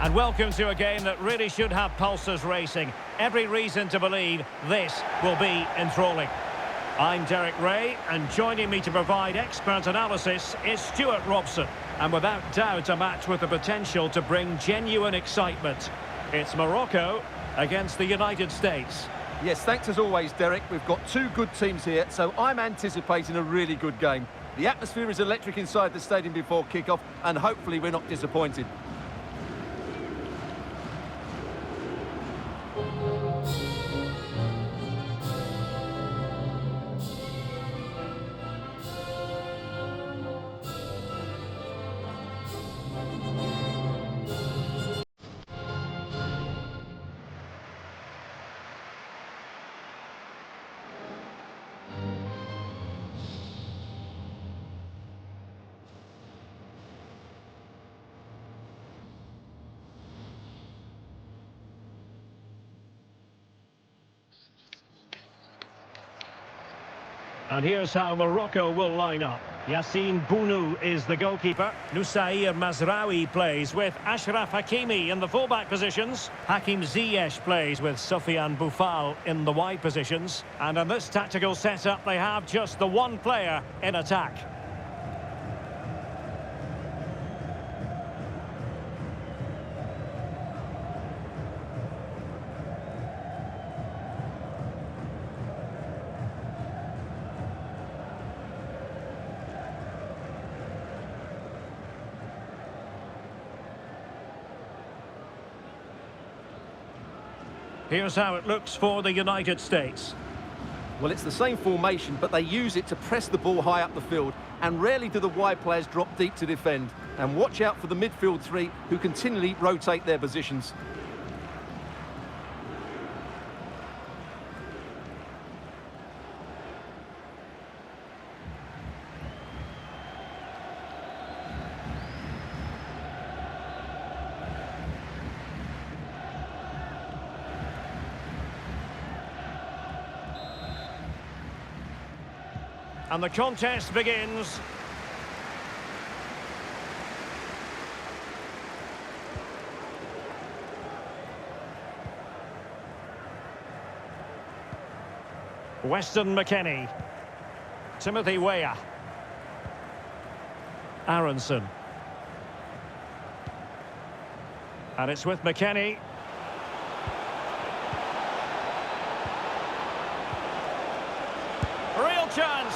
And welcome to a game that really should have pulses racing. Every reason to believe this will be enthralling. I'm Derek Ray, and joining me to provide expert analysis is Stuart Robson. And without doubt, a match with the potential to bring genuine excitement. It's Morocco against the United States. Yes, thanks as always, Derek. We've got two good teams here, so I'm anticipating a really good game. The atmosphere is electric inside the stadium before kick-off, and hopefully we're not disappointed. And here's how Morocco will line up. Yassine Bounou is the goalkeeper. Noussair Mazraoui plays with Achraf Hakimi in the fullback positions. Hakim Ziyech plays with Sofiane Boufal in the wide positions. And in this tactical setup, they have just the one player in attack. Here's how it looks for the United States. Well, it's the same formation, but they use it to press the ball high up the field, and rarely do the wide players drop deep to defend. And watch out for the midfield three, who continually rotate their positions. And the contest begins. Weston McKennie. Timothy Weah. Aronson. And it's with McKennie. Real chance.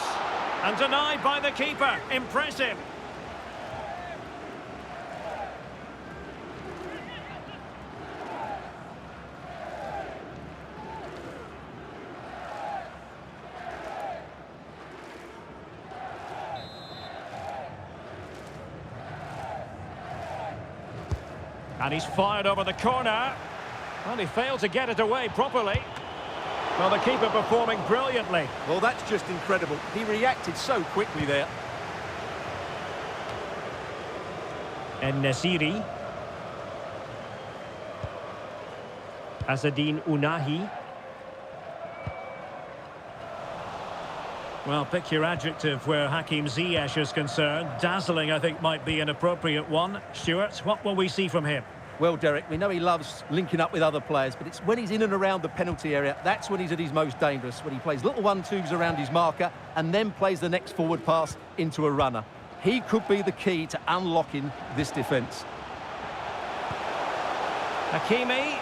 And denied by the keeper. Impressive. And he's fired over the corner. And he failed to get it away properly. Well, the keeper performing brilliantly. Well, that's just incredible. He reacted so quickly there. En-Nesyri. Azzedine Ounahi. Well, pick your adjective where Hakim Ziyech is concerned. Dazzling, I think, might be an appropriate one. Stuart, what will we see from him? Well, Derek, we know he loves linking up with other players, but it's when he's in and around the penalty area, that's when he's at his most dangerous, when he plays little 1-2s around his marker and then plays the next forward pass into a runner. He could be the key to unlocking this defence. Hakimi.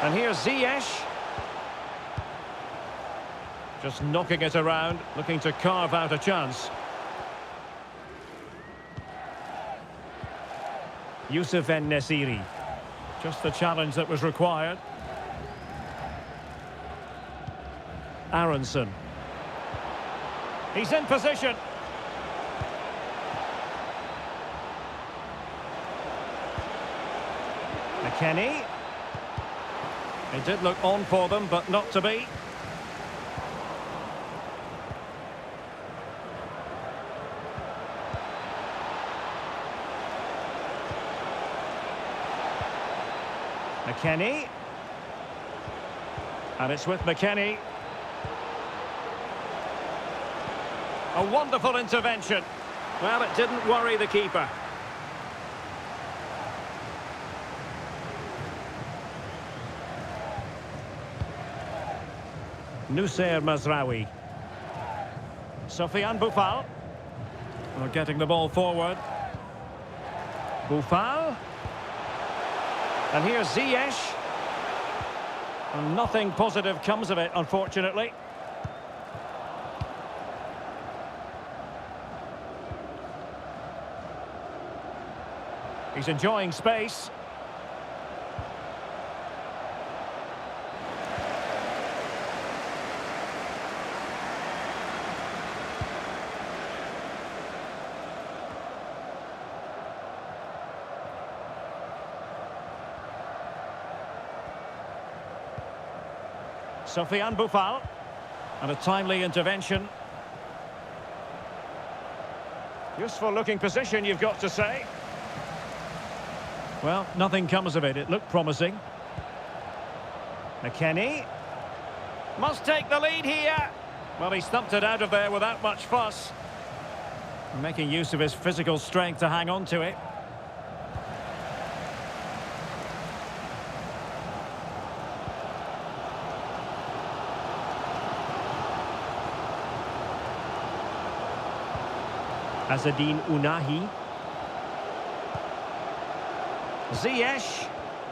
And here's Ziyech. Just knocking it around, looking to carve out a chance. Youssef En-Nesyri. Just the challenge that was required. Aronson. He's in position. McKennie. It did look on for them, but not to be. McKennie. And it's with McKennie. A wonderful intervention. Well, it didn't worry the keeper. Nussair Mazraoui. Sofiane Boufal. Well, getting the ball forward. Boufal. And here's Ziyech. And nothing positive comes of it, unfortunately. He's enjoying space. Sofiane Boufal. And a timely intervention. Useful looking position, you've got to say. Well, nothing comes of it. It looked promising. McKennie. Must take the lead here. Well, he stumped it out of there without much fuss. Making use of his physical strength to hang on to it. Azzedine Ounahi. Ziyech.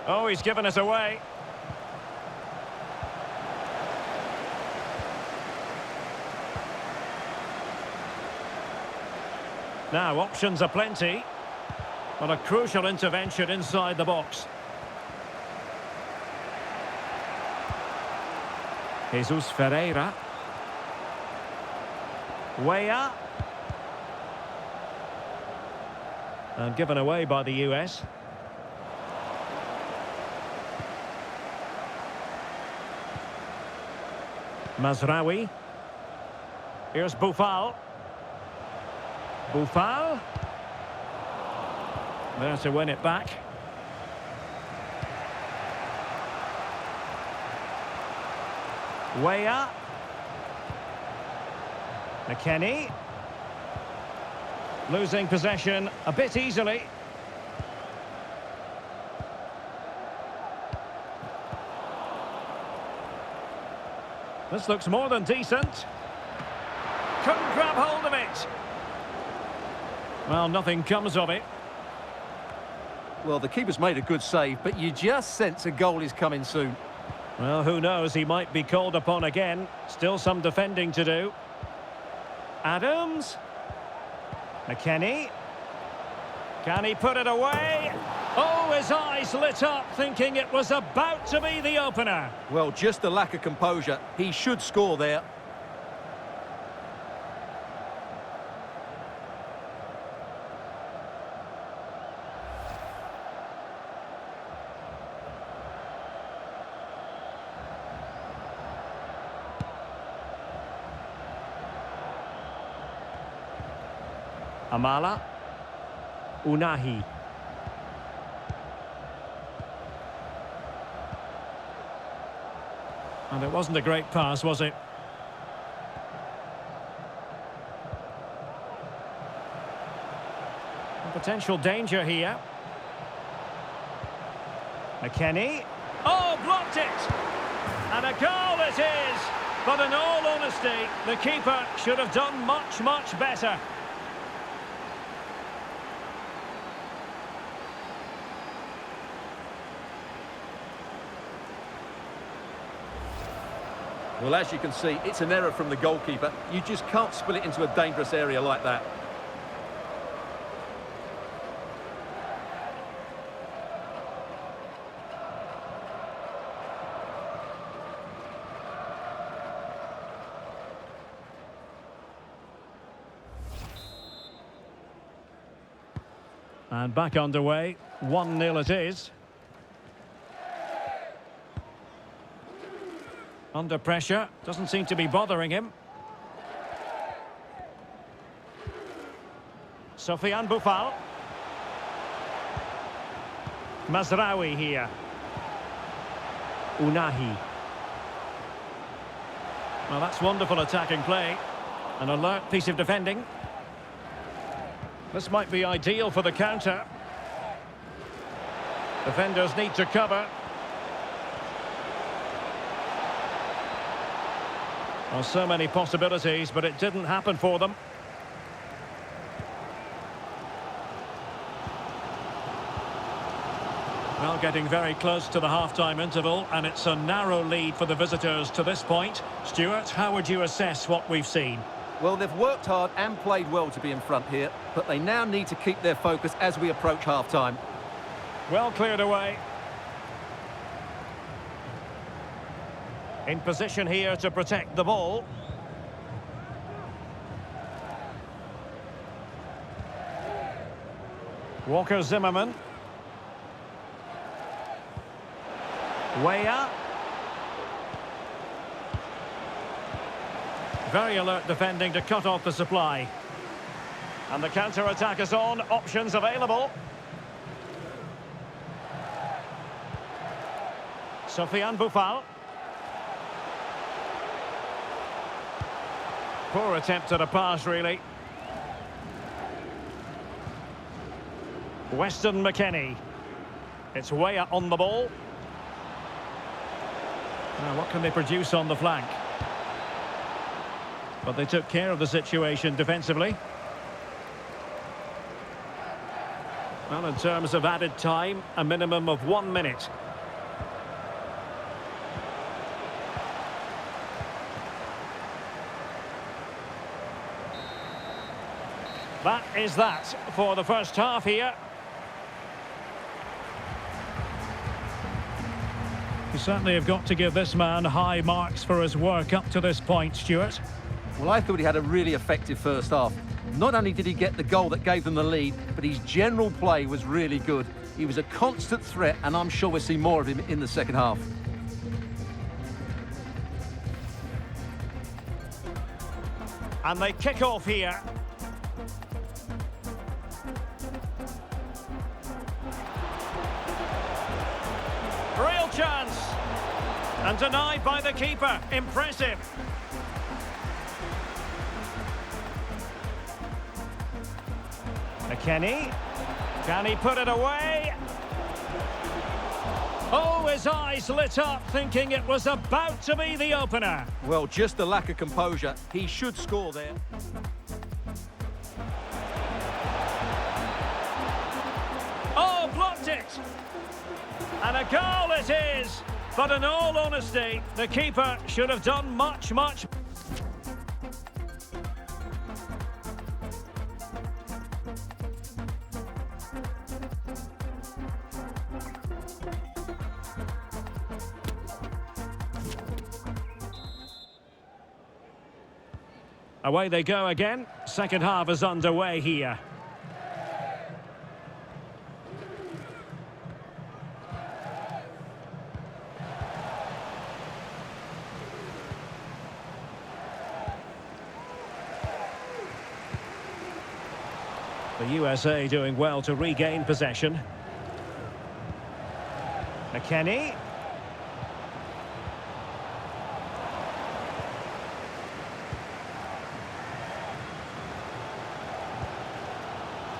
Oh, he's given us away. Now, options are plenty. But a crucial intervention inside the box. Jesus Ferreira. Weah. And given away by the US. Mazraoui. Here's Boufal. Boufal. There to win it back. Weah. McKennie. Losing possession a bit easily. This looks more than decent. Couldn't grab hold of it. Well, nothing comes of it. Well, the keeper's made a good save, but you just sense a goal is coming soon. Well, who knows? He might be called upon again. Still some defending to do. Adams. McKennie. Can he put it away? Oh, his eyes lit up, thinking it was about to be the opener. Well, just a lack of composure. He should score there. Amala. Ounahi. And it wasn't a great pass, was it? Potential danger here. McKennie. Oh, blocked it! And a goal it is! But in all honesty, the keeper should have done much, much better. Well, as you can see, it's an error from the goalkeeper. You just can't spill it into a dangerous area like that. And back underway, 1-0 it is. Under pressure, doesn't seem to be bothering him. Sofiane Boufal. Mazraoui here. Ounahi. Well, that's wonderful attacking play. An alert piece of defending. This might be ideal for the counter. Defenders need to cover. Well, so many possibilities, but it didn't happen for them. Well, getting very close to the half-time interval, and it's a narrow lead for the visitors to this point. Stuart, how would you assess what we've seen? Well, they've worked hard and played well to be in front here, but they now need to keep their focus as we approach half-time. Well cleared away. In position here to protect the ball. Walker Zimmerman. Weah. Very alert defending to cut off the supply. And the counter-attack is on. Options available. Sofiane Boufal. Poor attempt at a pass, really. Weston McKennie. It's Weah on the ball. Now, what can they produce on the flank? But they took care of the situation defensively. Well, in terms of added time, a minimum of 1 minute. That is that for the first half here. You certainly have got to give this man high marks for his work up to this point, Stuart. Well, I thought he had a really effective first half. Not only did he get the goal that gave them the lead, but his general play was really good. He was a constant threat, and I'm sure we'll see more of him in the second half. And they kick off here. Real chance. And denied by the keeper. Impressive. McKennie. Can he put it away? Oh, his eyes lit up, thinking it was about to be the opener. Well, just the lack of composure. He should score there. Oh, blocked it. And a goal it is. But in all honesty, the keeper should have done much. Away they go again. Second half is underway here. The USA doing well to regain possession. McKennie.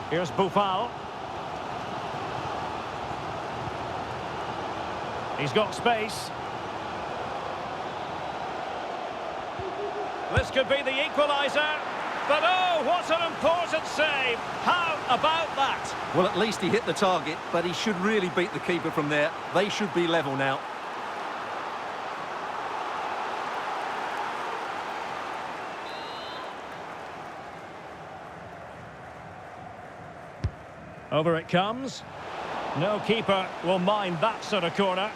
Here's Boufal. He's got space. This could be the equaliser. But oh, what an important save. How about that? Well, at least he hit the target, but he should really beat the keeper from there. They should be level now. Over it comes. No keeper will mind that sort of corner.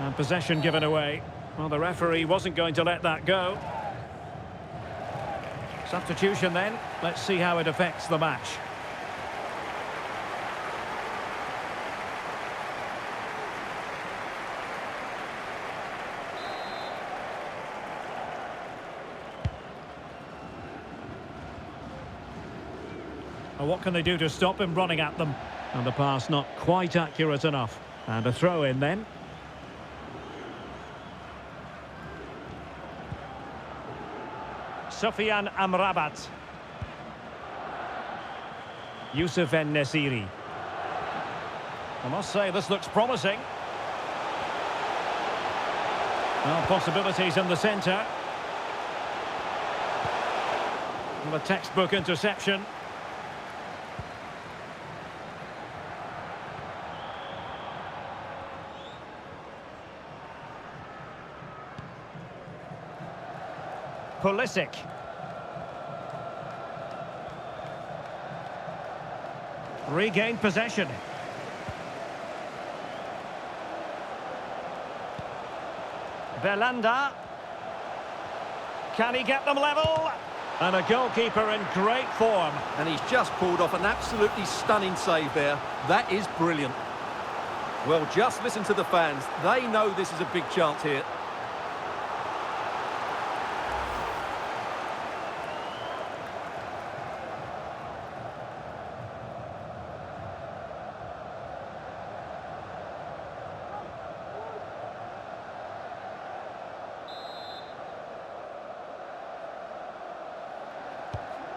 And possession given away. Well, the referee wasn't going to let that go. Substitution then. Let's see how it affects the match. Well, what can they do to stop him running at them? And the pass not quite accurate enough. And a throw in then. Sofiane Amrabat. Youssef En-Nesyri. I must say, this looks promising. Well, possibilities in the centre. And a textbook interception. Pulisic. Regained possession. Belanda. Can he get them level? And a goalkeeper in great form. And he's just pulled off an absolutely stunning save there. That is brilliant. Well, just listen to the fans. They know this is a big chance here.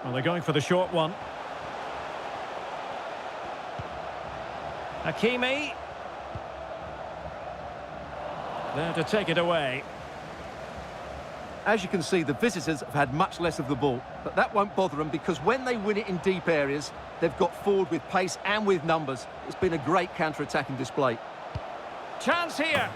Well, they're going for the short one. Hakimi. There to take it away. As you can see, the visitors have had much less of the ball, but that won't bother them because when they win it in deep areas, they've got forward with pace and with numbers. It's been a great counter-attacking display. Chance here.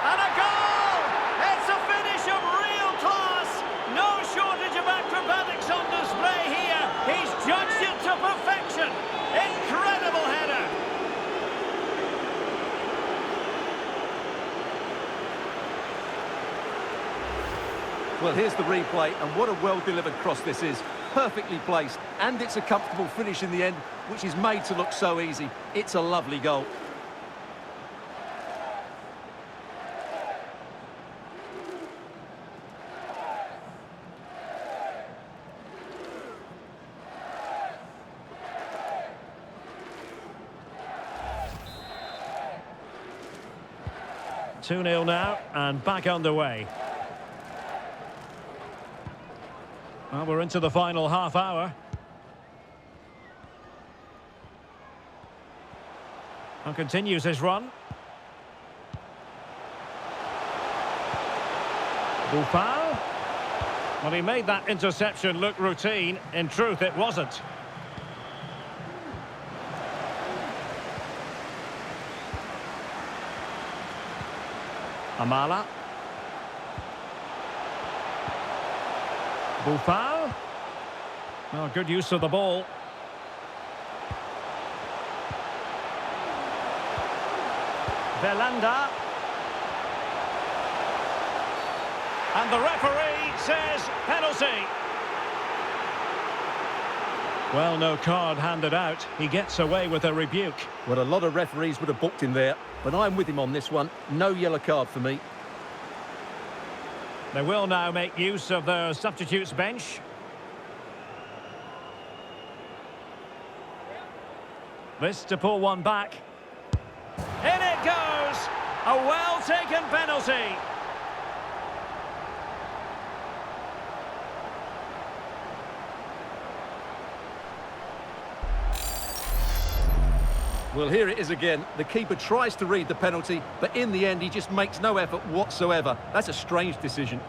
And a goal! It's a finish of real class. No shortage of acrobatics on display here. He's judged it to perfection. Incredible header. Well, here's the replay, and what a well-delivered cross this is. Perfectly placed, and it's a comfortable finish in the end, which is made to look so easy. It's a lovely goal. Two 2-0 now, and back underway. Well, we're into the final half hour. And continues his run. Buffal. Well, he made that interception look routine. In truth, it wasn't. Amala. Buffal. Well, good use of the ball. Belanda. And the referee says penalty. Well, no card handed out. He gets away with a rebuke. Well, a lot of referees would have booked him there, but I'm with him on this one. No yellow card for me. They will now make use of their substitutes bench. This to pull one back. In it goes! A well-taken penalty. Well, here it is again. The keeper tries to read the penalty, but in the end, he just makes no effort whatsoever. That's a strange decision.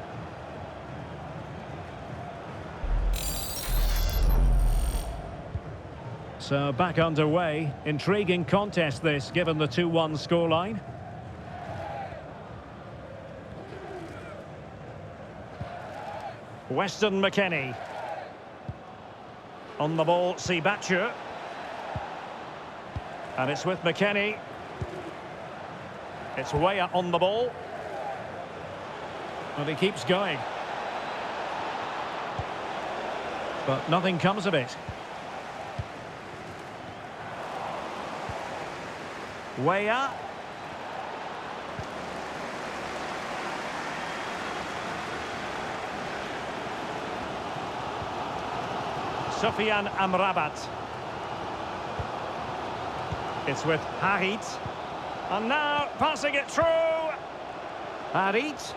So back underway. Intriguing contest this, given the 2-1 scoreline. Weston McKennie. On the ball, Sibachu. And it's with McKennie. It's Weah on the ball. And he keeps going. But nothing comes of it. Weah. Sofiane Amrabat. It's with Harit. And now passing it through. Harit.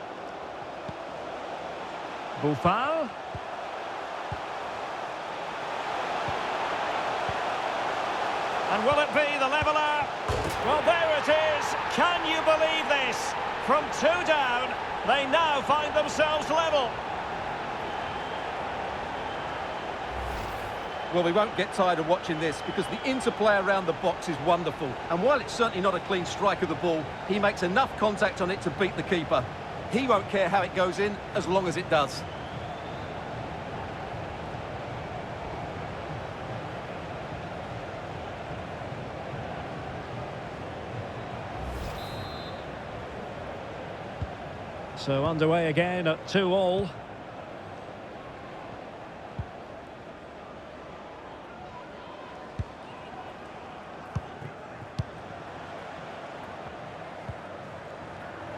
Buffal. And will it be the leveller? Well, there it is. Can you believe this? From 2 down, they now find themselves level. Well, we won't get tired of watching this because the interplay around the box is wonderful. And while it's certainly not a clean strike of the ball, he makes enough contact on it to beat the keeper. He won't care how it goes in as long as it does. So underway again at 2-2.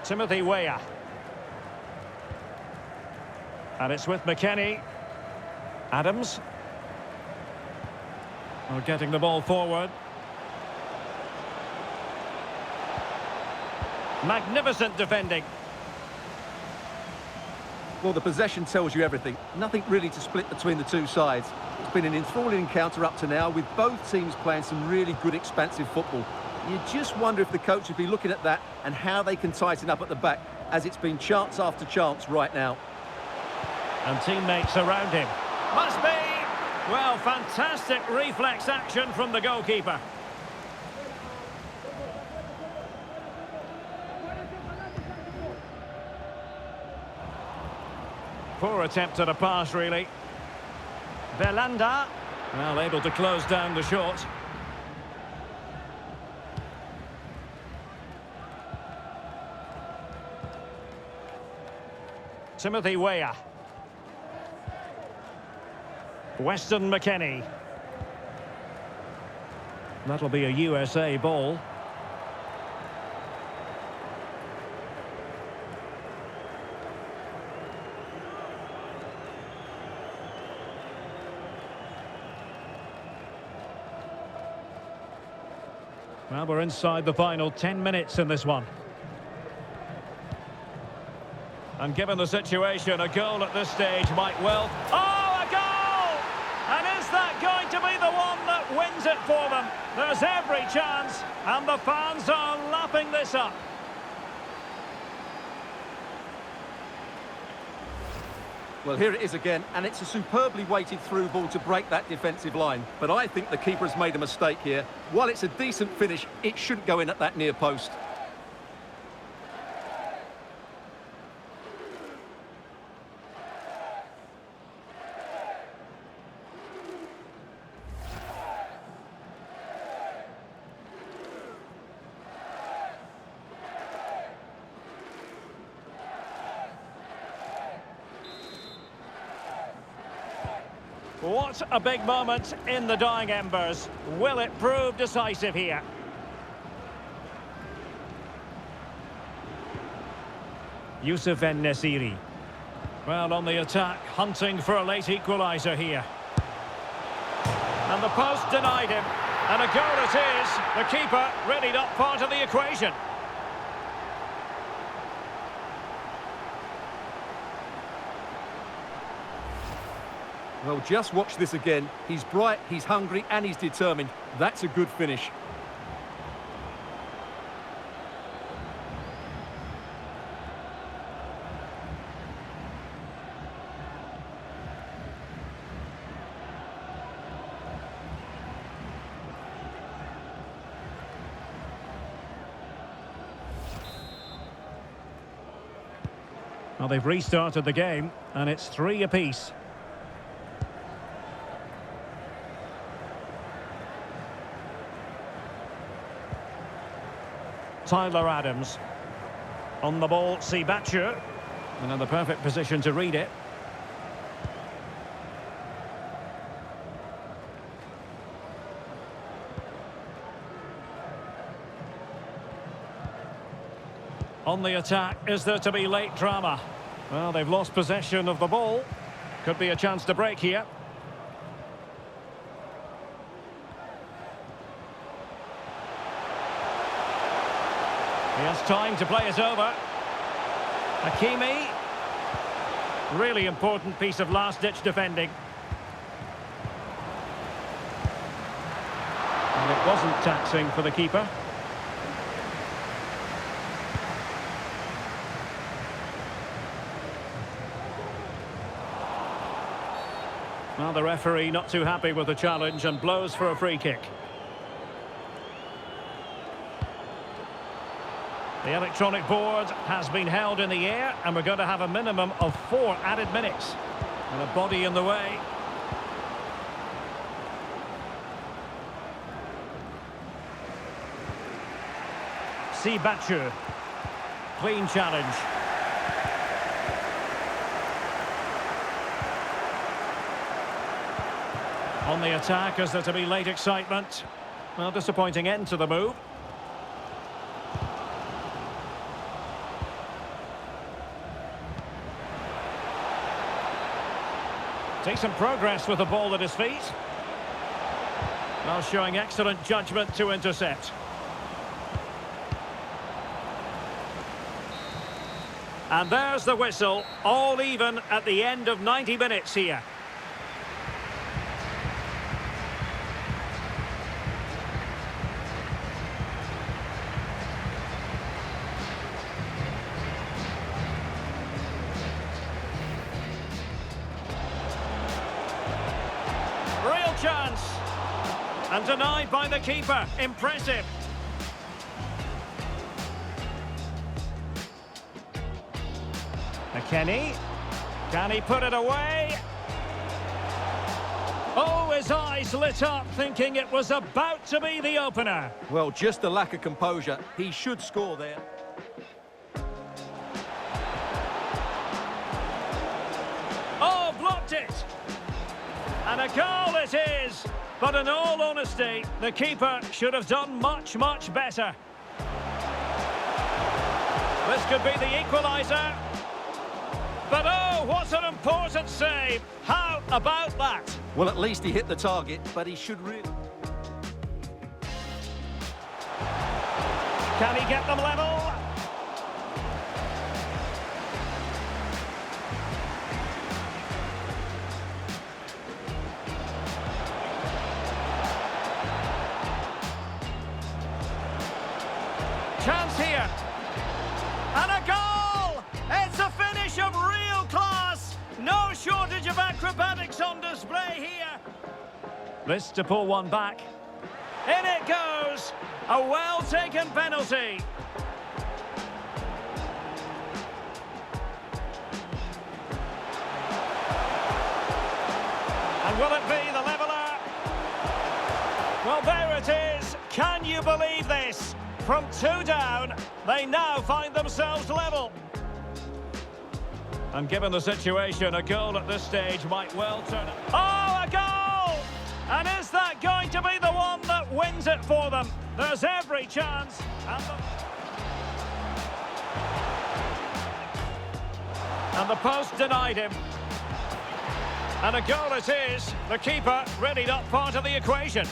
Timothy Weah. And it's with McKennie. Adams. We're getting the ball forward. Magnificent defending. Well, the possession tells you everything. Nothing really to split between the two sides. It's been an enthralling encounter up to now, with both teams playing some really good expansive football. You just wonder if the coach would be looking at that and how they can tighten up at the back, as it's been chance after chance right now. And teammates around him. Must be! Well, fantastic reflex action from the goalkeeper. Poor attempt at a pass, really. Belanda. Well, able to close down the shot. Timothy Weah. Weston McKennie. That'll be a USA ball. Well, we're inside the final 10 minutes in this one. And given the situation, a goal at this stage might well... Oh, a goal! And is that going to be the one that wins it for them? There's every chance, and the fans are lapping this up. Well, here it is again, and it's a superbly weighted through ball to break that defensive line. But I think the keeper has made a mistake here. While it's a decent finish, it shouldn't go in at that near post. What a big moment in the dying embers. Will it prove decisive here? Youssef En-Nesyri. Well, on the attack, hunting for a late equaliser here. And the post denied him. And a goal it is. The keeper really not part of the equation. Well, just watch this again. He's bright, he's hungry, and he's determined. That's a good finish. Well, they've restarted the game, and it's 3 apiece. Tyler Adams. On the ball, Sibachu. And in the perfect position to read it. On the attack, is there to be late drama? Well, they've lost possession of the ball. Could be a chance to break here. He has time to play it over. Hakimi. Really important piece of last-ditch defending. And it Wasn't taxing for the keeper. Well, the referee not too happy with the challenge and blows for a free kick. The electronic board has been held in the air, and we're going to have a minimum of 4 added minutes. And a body in the way. Batu. Clean challenge. On the attack, is there to be late excitement? Well, disappointing end to the move. Decent progress with the ball at his feet. Well, showing excellent judgment to intercept. And there's the whistle, all even at the end of 90 minutes here. Real chance. And denied by the keeper. Impressive. McKennie, can he put it away? Oh, his eyes lit up, thinking it was about to be the opener. Well, just a lack of composure. He should score there. Oh, blocked it. And a goal it is. But in all honesty, the keeper should have done much, much better. This could be the equaliser. But oh, what an important save. How about that? Well, at least he hit the target, but he should really... Can he get them level? Chance here. And a goal! It's a finish of real class. No shortage of acrobatics on display here. This to pull one back. In it goes. A well-taken penalty. And will it be the leveller? Well, there it is. Can you believe this? From 2 down, they now find themselves level. And given the situation, a goal at this stage might well turn... Oh, a goal! And is that going to be the one that wins it for them? There's every chance. And the post denied him. And a goal it is. The keeper really not part of the equation.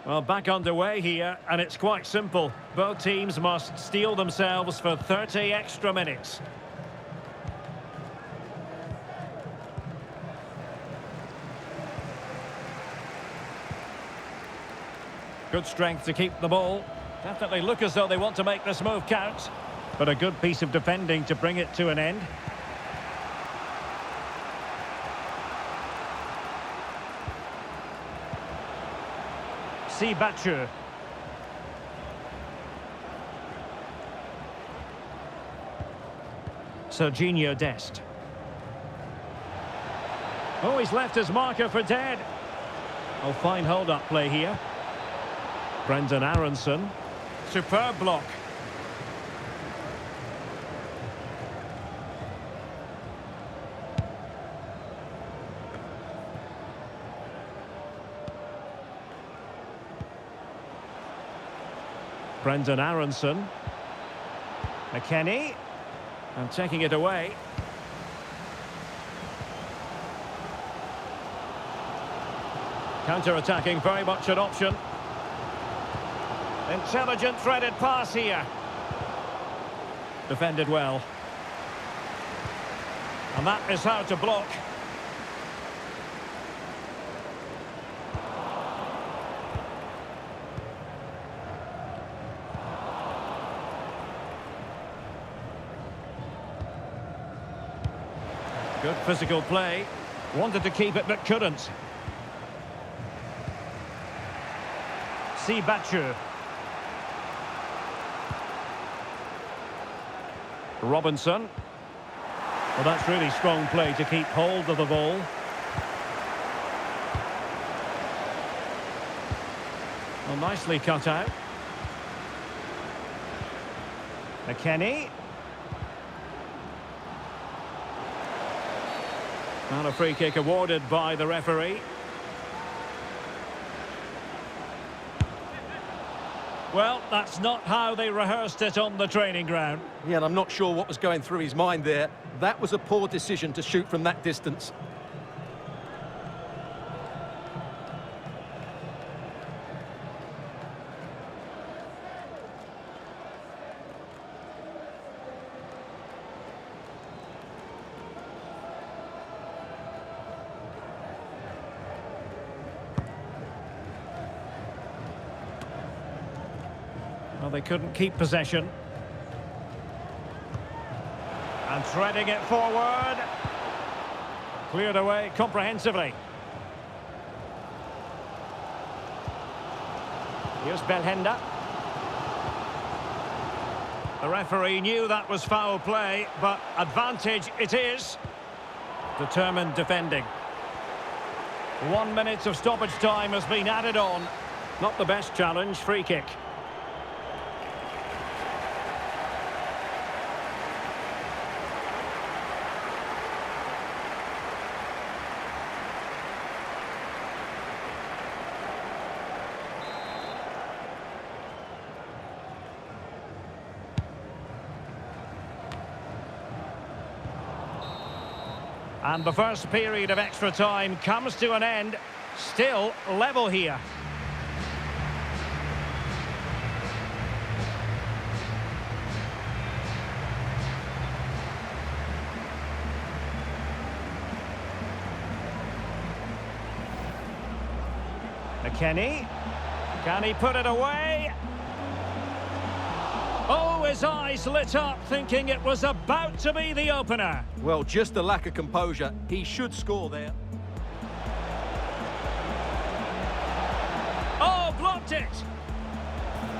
Well, back underway here, and it's quite simple. Both teams must steel themselves for 30 extra minutes. Good strength to keep the ball. Definitely look as though they want to make this move count. But a good piece of defending to bring it to an end. Batu. Serginho Dest. Oh, he's left his marker for dead. Oh, fine hold-up play here. Brendan Aronson. Superb block. Brendan Aronson. McKennie. And taking it away. Counter-attacking, very much an option. Intelligent threaded pass here. Defended well. And that is how to block. Good physical play. Wanted to keep it but couldn't. Bachu. Robinson. Well, that's really strong play to keep hold of the ball. Well, nicely cut out. McKennie. And a free kick awarded by the referee. Well, that's not how they rehearsed it on the training ground. Yeah, and I'm not sure what was going through his mind there. That was a poor decision to shoot from that distance. Well, they couldn't keep possession. And threading it forward. Cleared away comprehensively. Here's Belhenda. The referee knew that was foul play, but advantage it is. Determined defending. 1 minute of stoppage time has been added on. Not the best challenge, free kick. And the first period of extra time comes to an end. Still level here. McKennie. Can he put it away? Oh, his eyes lit up, thinking it was about to be the opener. Well, just a lack of composure. He should score there. Oh, blocked it!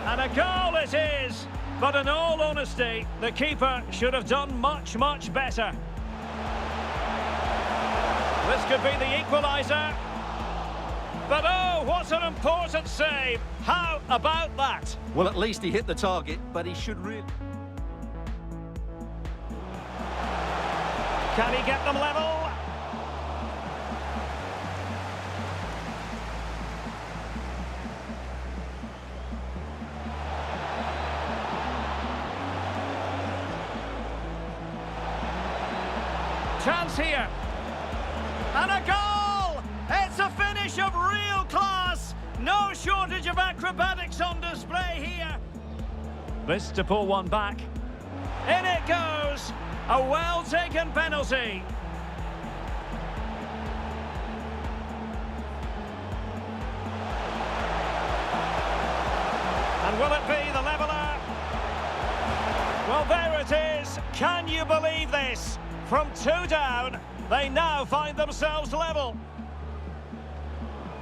And a goal it is! But in all honesty, the keeper should have done much, much better. This could be the equaliser. But oh, what an important save! How about that? Well, at least he hit the target, but he should really... Can he get them level? Chance here. And a goal! It's a finish of real class. No shortage of acrobatics on display here. This to pull one back. In it goes. A well-taken penalty. And will it be the leveller? Well, there it is. Can you believe this? From 2 down, they now find themselves level.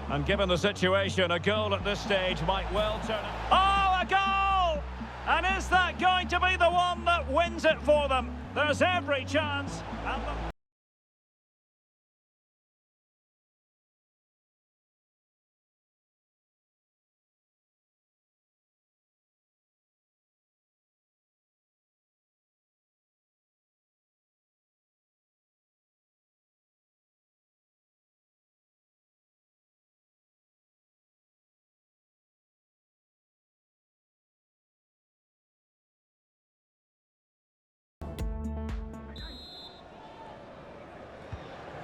And given the situation, a goal at this stage might well turn... Oh, a goal! And is that going to be the one that wins it for them? There's every chance. And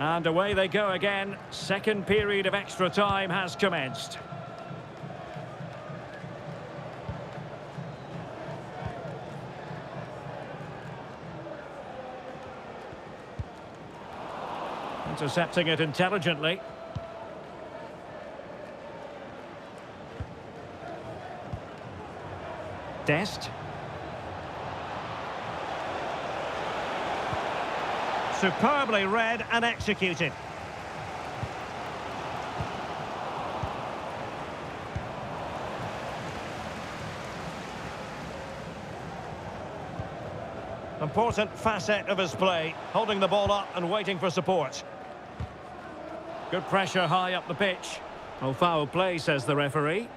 And away they go again. Second period of extra time has commenced. Intercepting it intelligently. Dest. Superbly read and executed. Important facet of his play, holding the ball up and waiting for support. Good pressure high up the pitch. Oh, foul play, says the referee.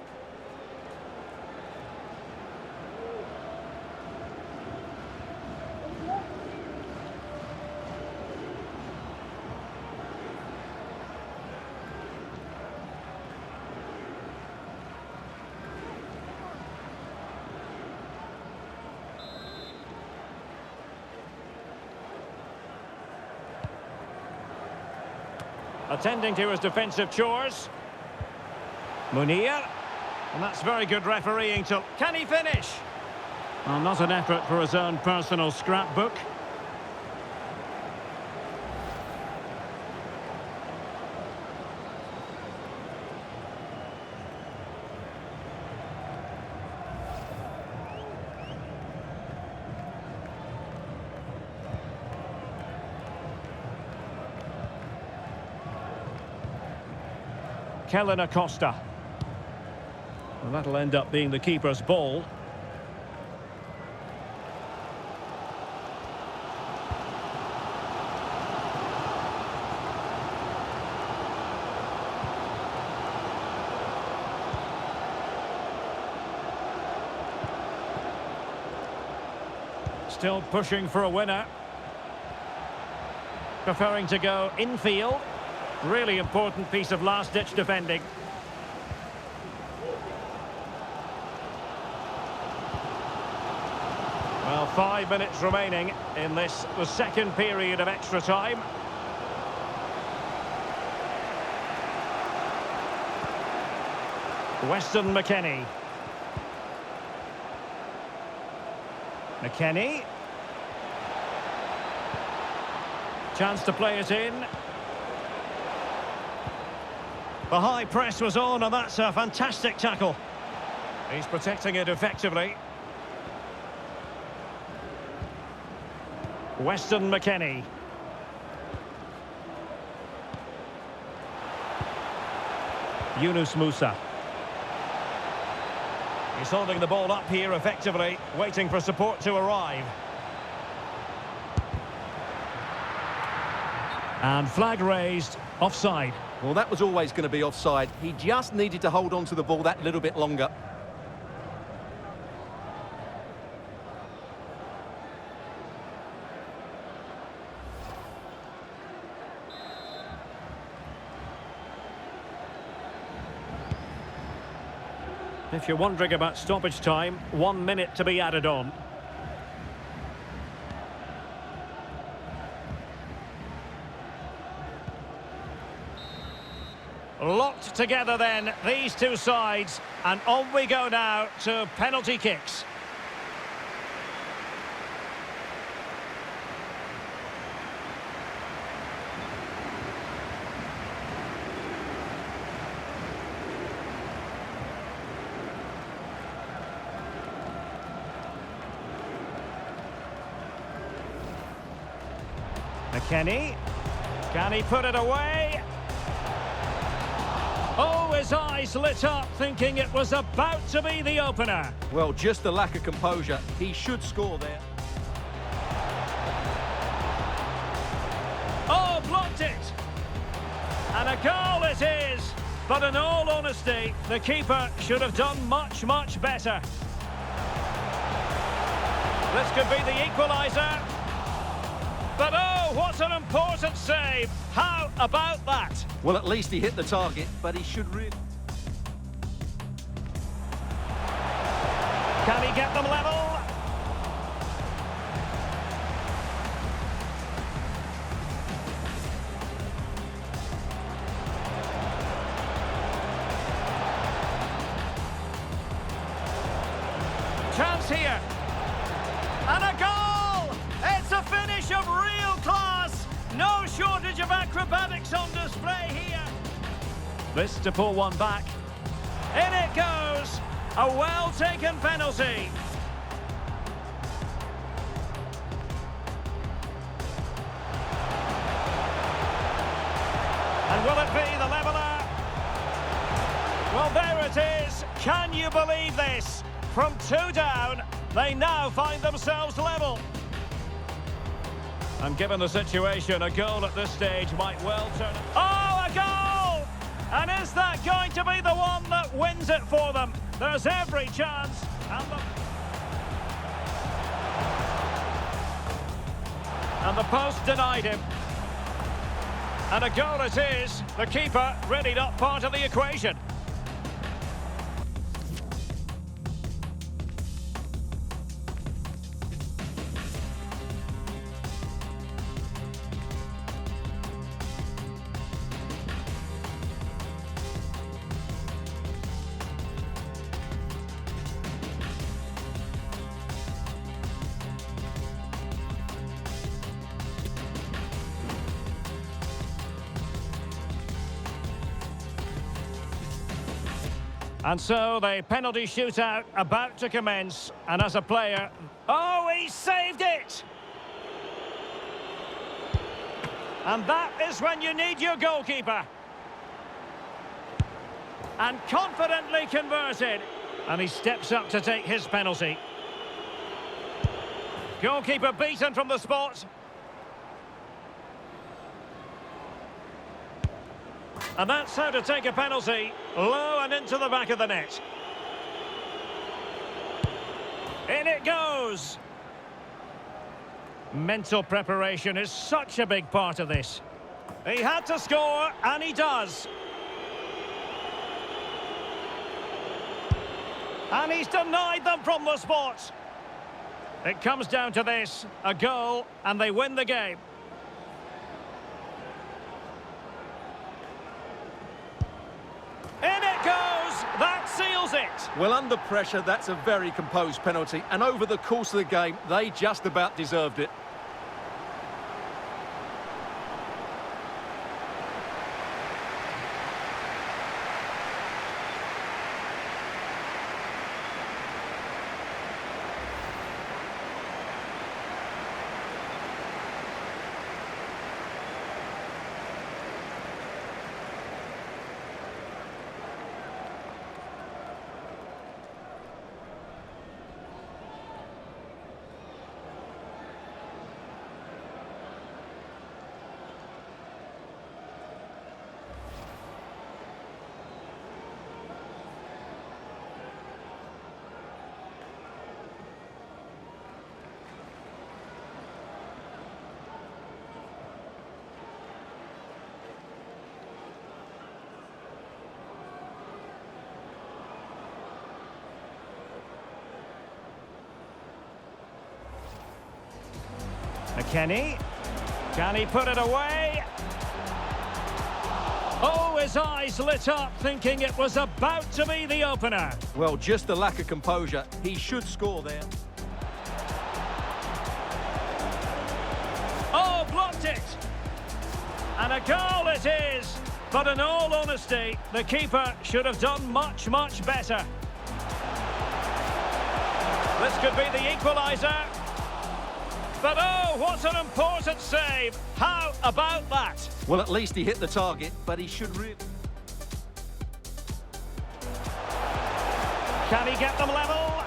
Attending to his defensive chores. Munir. And that's very good refereeing. Can he finish? Well, not an effort for his own personal scrapbook. Kellen Acosta. Well, that'll end up being the keeper's ball. Still pushing for a winner. Preferring to go infield. Really important piece of last-ditch defending. Well, 5 minutes remaining in the second period of extra time. Weston McKennie. McKennie. Chance to play it in. The high press was on, and that's a fantastic tackle. He's protecting it effectively. Weston McKennie. Yunus Musa. He's holding the ball up here effectively, waiting for support to arrive. And flag raised, offside. Well, that was always going to be offside. He just needed to hold on to the ball that little bit longer. If you're wondering about stoppage time, 1 minute to be added on. Locked together then, these two sides, and on we go now to penalty kicks. McKennie, can he put it away? Oh, his eyes lit up, thinking it was about to be the opener. Well, just the lack of composure. He should score there. Oh, blocked it! And a goal it is! But in all honesty, the keeper should have done much, much better. This could be the equaliser. But oh, what an important save! How about that? Well, at least he hit the target, but he should really... Can he get them level? Chance here. And a goal! It's a finish of real class. No shortage of acrobatics on display here. This to pull one back. In it goes. A well-taken penalty. And will it be the leveller? Well, there it is. Can you believe this? From 2 down, they now find themselves level. And given the situation, a goal at this stage might well turn... Oh, a goal! And is that going to be the one that wins it for them? There's every chance. And the post denied him. And a goal it is. The keeper really not part of the equation. And so the penalty shootout about to commence. And as a player... Oh, he saved it! And that is when you need your goalkeeper. And confidently converted. And he steps up to take his penalty. Goalkeeper beaten from the spot. And that's how to take a penalty, low and into the back of the net. In it goes. Mental preparation is such a big part of this. He had to score, and he does. And he's denied them from the spot. It comes down to this, a goal, and they win the game. In it goes! That seals it! Well, under pressure, that's a very composed penalty. And over the course of the game, they just about deserved it. McKennie, can he put it away? Oh, his eyes lit up, thinking it was about to be the opener. Well, just the lack of composure. He should score there. Oh, blocked it! And a goal it is! But in all honesty, the keeper should have done much, much better. This could be the equaliser. But oh, what an important save! How about that? Well, at least he hit the target, but he should really... Can he get them level?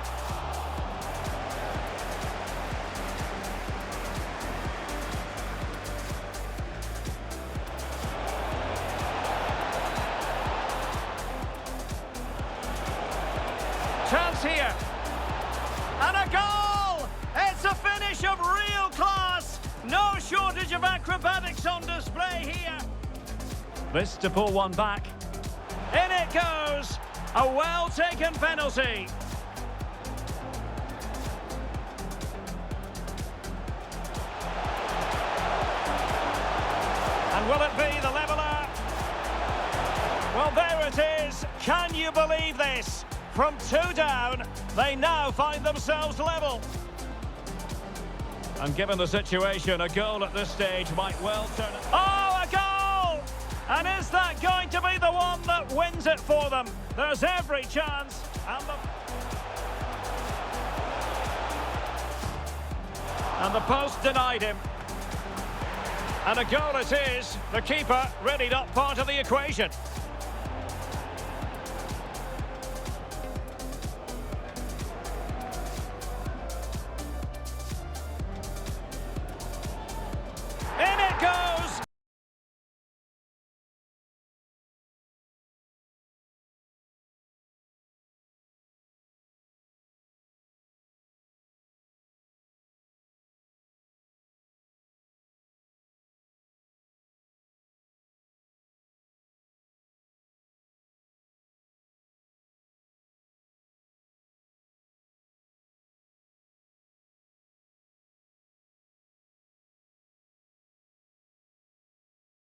Chance here. And a goal! It's a finish of real class. No shortage of acrobatics on display here. This to pull one back. In it goes. A well-taken penalty. And will it be the leveller? Well, there it is. Can you believe this? From 2 down, they now find themselves level. And given the situation, a goal at this stage might well turn it. Oh, a goal! And is that going to be the one that wins it for them? There's every chance. And the post denied him. And a goal it is. The keeper really not part of the equation.